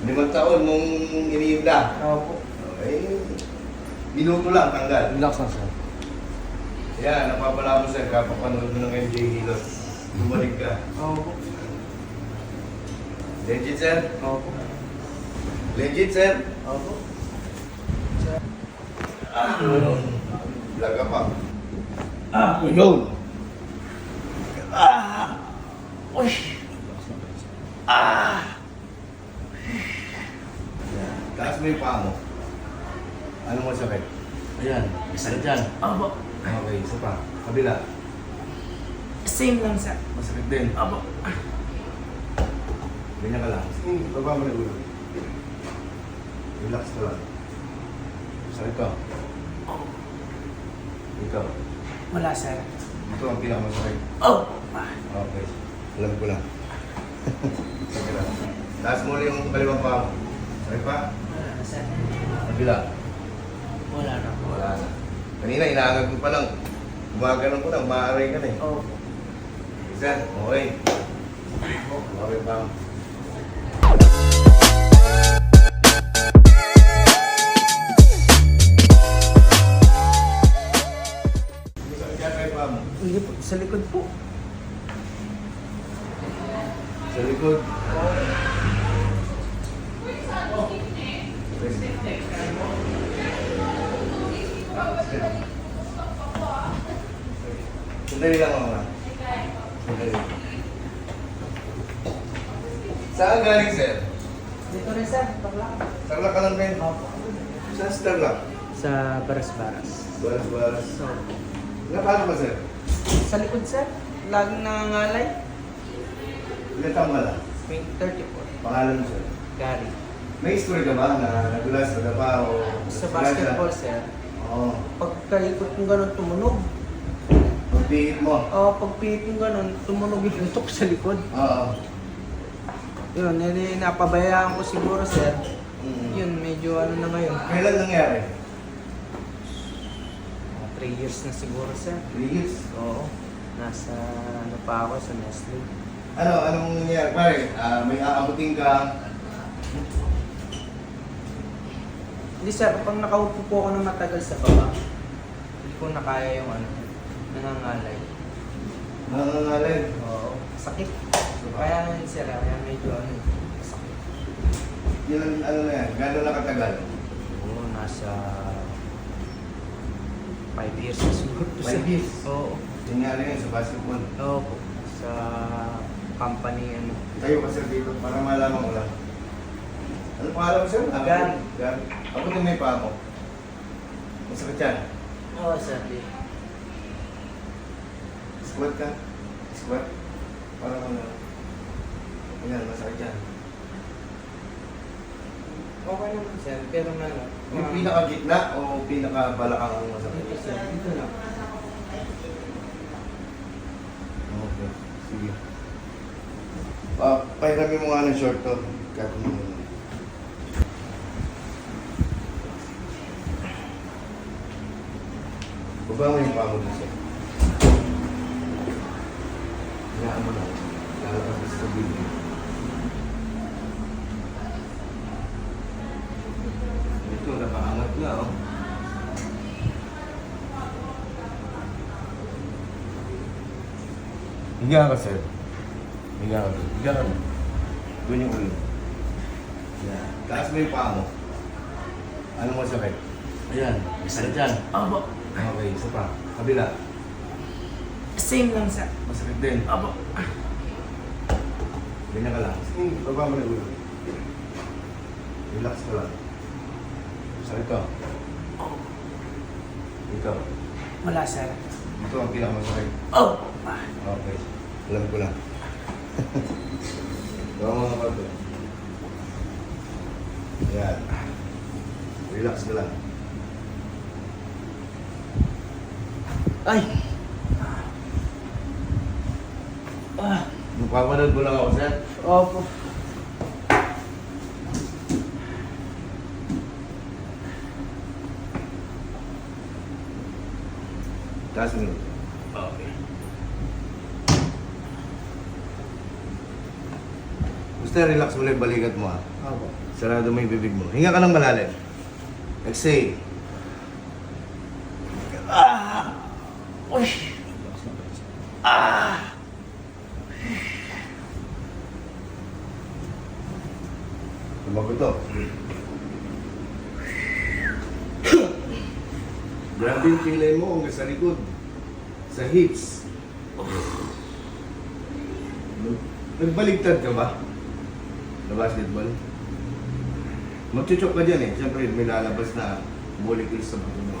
5 taon nung iniinda. Opo. Okay. Minuto lang, tanggal. Relax na sir. Yan, napapala mo sir, kapapanood mo ng MJ Hilot. Bumalik ka. Opo. Legit sir? Opo. Legit sir? Opo. Laga pa. Yun. Yan. Taas mo yung paa mo. Ano mo sakit? Ayan, isa dyan. Opo. Okay, isa pa. Kabila. Same lang sir. Masakit din. Opo. Ganyan ka lang. Baba mo na ulo. Relax ka lang. Sakit ka. Ikaw. Wala sir. Ito ang pinakamasakit. Oh! Okay. Alam ko lang. Sige lang. Taas mo yung kaliwang paa mo. Sakit pa? Wala na sir. Kabila. Wala na. Wala na. Kanina, inaangag mo pa lang. Gumaganon ko lang, maaray ka na eh. Opo. Sir, okay. Okay pa. Saan ka kay pa mo? Hindi po. Sa likod po. Sa likod. Sandali lang mga. Sandali. Saan galing, sir? Dito rin sir. Bakla. Tarlac ka lang, Ben. Opo. Saan sa Tarlac? Sa Baras-Baras. Baras-baras. So, Nakano ba, sir? sa likod sir. Laging nangangalay. Ilan taong ka na? 34. Pangalan mo, sir? Gary. May history ka ba na nagulas ka pa o... Sa basketball sir. Oo. Pagkaikot kong ganun tumunog. Pagpihit mo. Pagpihit kong ganun, tumunog yung tok sa likod. Oo. Yun, napabayaan ko siguro sir. Mm. Yun, medyo ano na ngayon. Kailan nangyari? 3 years na siguro sir. 3 years. Oo. Nasa ano pa ako sa Nestle. Anong nangyari? Pare, may aabutin ka. Hindi sir, pag nakaupo po ako ng matagal sa baba, hindi ko na kaya yung ano, nangangalay. Nangangalan. Oo. Sakit. Kaya ngayon sir, kaya medyo ano, sakit. Yun, ano na yan? Gano'n na katagal? Oo, nasa 5 years na siguro. 5 years? Oo. Nangyari yan sa basketball. Oo po. Sa company ano. Tayo ka sir dito para malaman ko lang. Ano pangalan mo sir? Gary. Gary. Ako din may paa mo. Masakit yan. Oo sir. Squat ka? Squat? Parang ano? Ayan, masakit yan. Okay naman sir, pero ano. Yung pinaka-gitna o pinaka-balakang ang masakit? Dito sir, dito lang. Okay, sige. Pahiramin mo nga ng short to. Kapag mo. Baba mo yung paa mo dun sir. Hayaan mo na. Lalabas sa video. Ito, nakaangat na oh. Higa ka sir. Higa ka sir. Higa ka. Doon yung ulo. Yan. Taas mo yung paa mo. Ano mo sakit? Ayan, isa dyan. Opo. Okay, isa pa. Kabila. Same lang sir. Masakit din. Opo. Ganyan ka lang. Baba mo na ulo. Relax ka lang. Sakit ka. Ikaw. Wala sir. Ito ang pinakamasakit. Oh! Okay. Alam ko lang. Baka mga kato. Yan. Relax ka lang. Ay! Ah! Magpapanood mo lang ako, sir. Opo. Taas mo. Okay. Basta relax mo lang yung balikat mo ha. Opo. Sarado mo yung bibig mo. Hinga ka ng malalim. Exhale. Ah! Uy! Ah! Tumago to. Grabe yung kilay mo hanggang sa likod. Sa hips. Nagbaligtad ka ba? Na basketball? Magchuchok ka dyan eh. Siyempre may lalabas na molecules sa buto mo.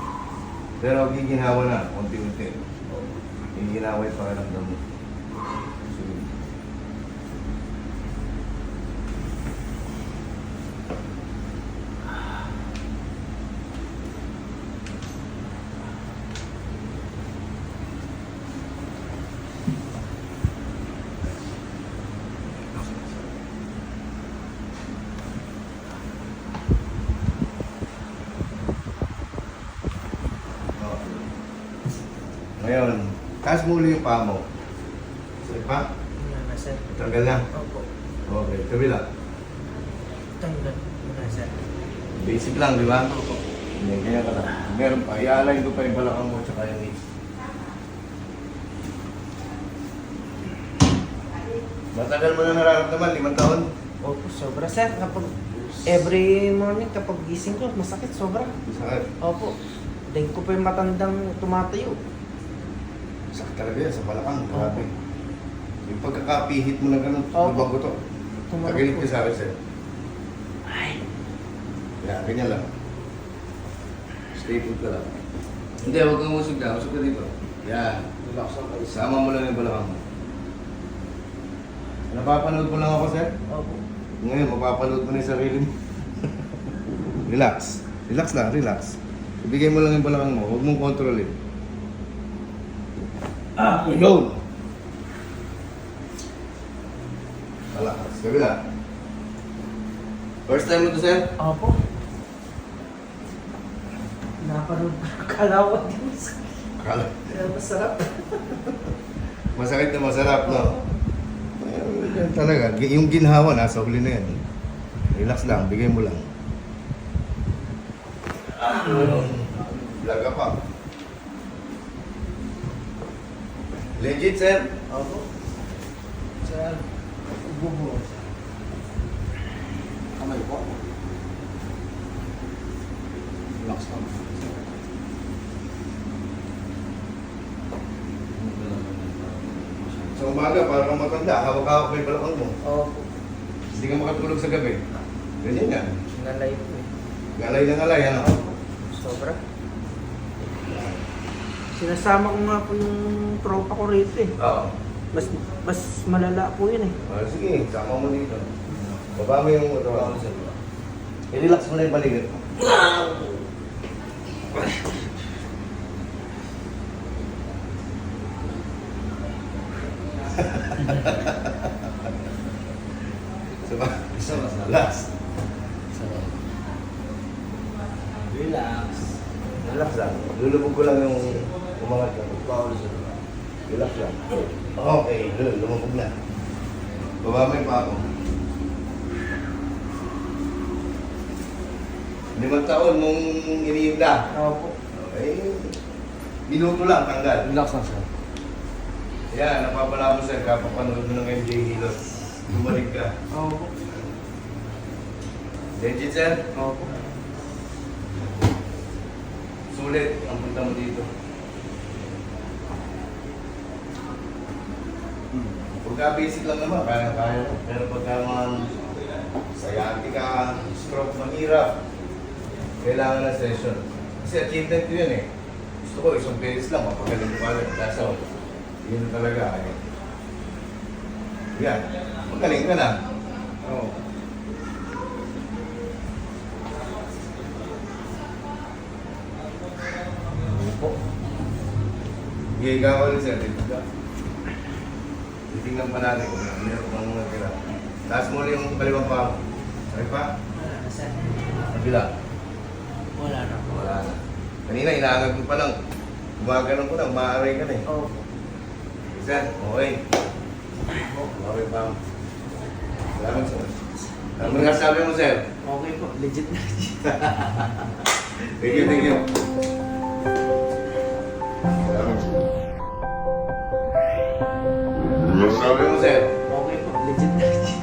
Pero giginawa na, konti-unti. Giginawa yung pakiramdam mo. Sige. Ngayon, taas mo ulit yung paa mo. Sige pa? Wala na, sir. Tanggal na. Opo. Okay, kabila. Tanggal. Wala, sir. Basic lang, di ba? Opo. Hindi, kaya ka lang. Meron pa, i-align ko pa yung balakang mo tsaka yung hips. Matagal mo na nararamdaman, 5 taon. Opo, sobra, sir. Kapag every morning, kapag gising ko, masakit, sobra. Sakit. Opo. Dahil ko pa yung matandang tumatayo. Sakit talaga yan sa balakang, grabe. Yung pagkakapihit mo na ganun, Opo. lubag ko to. Tumalog Kagilit po. ka sa akin, sir. Ay. Yan, ganyan lang. Stay put ka lang. Hindi, huwag kang usog na. Usog ka dito. Yan. Relax lang kayo. Sama mo lang yung balakang mo. Napapanood mo lang ako, sir. Opo. Ngayon, mapapanood mo na yung sarili mo. Relax. Relax lang, relax. Ibigay mo lang yung balakang mo. Huwag mong kontrolin. Go! Malakas. Kabila. First time mo to, sir? Opo. Napanood ko ng kalawat din. Kala. Kaya masarap. Masakit na masarap, no? Ayun, yan talaga. Yung ginhawa, nasa huli na yan. Relax lang, bigay mo lang. Laga pa. Legit, sir. Opo. Sir, bubuo. Kamay po. Relax lang. Sa umaga, para kang matanda, hawak-hawak mo yung balakang mo. Opo. Hindi ka makatulog sa gabi. Ganyan yan. Nalay po eh. Galay na galay, ano? Opo. Sobra. Sinasama ko nga po yung tropa ko rito eh. Oo. Mas malala po yun eh. Ah, sige, sama mo dito. Baba mo yung ito. I-relax mo na yung balikat mo. Sama. Relax. Relax. Relax lang. Lulubog ko lang yung umangat ka. Relax lang. Okay, lumubog na. Baba mo yung paa mo. 5 taon nung iniinda. Opo. Okay. Minuto lang, tanggal. Relax lang, sir. Yan, napapala mo sir, kapapanood mo ng MJ Hilot. Bumalik ka. Opo. Legit sir? Opo. Sulit ang punta mo dito. Pagka basic lang naman, kaya. Pero pagka mga sciatica, stroke, mahirap. Kailangan ng session. Kasi achievement ko yun eh. Gusto ko isang beses lang, mapagaling ko pala. Kaso, yun talaga. Ayun. Yan. Magaling ka na. Oo. Opo. Giga ko rin sir. Titingnan pa natin kung meron pang mga tira. Taas mo rin yung kaliwang pa mo. Okay pa? Wala na, sir. Kabila. Wala na. Wala na. Kanina, inaagad ko pa lang. Gumaganon ko lang, maaray ka na eh. Opo. Sir, okay. Okay pa. Salamat sir. Ano nga sabi mo sir? Okay po, legit na legit. Thank you, thank you. Salamat sir. Ano sabi mo sir? Okay po, legit na legit.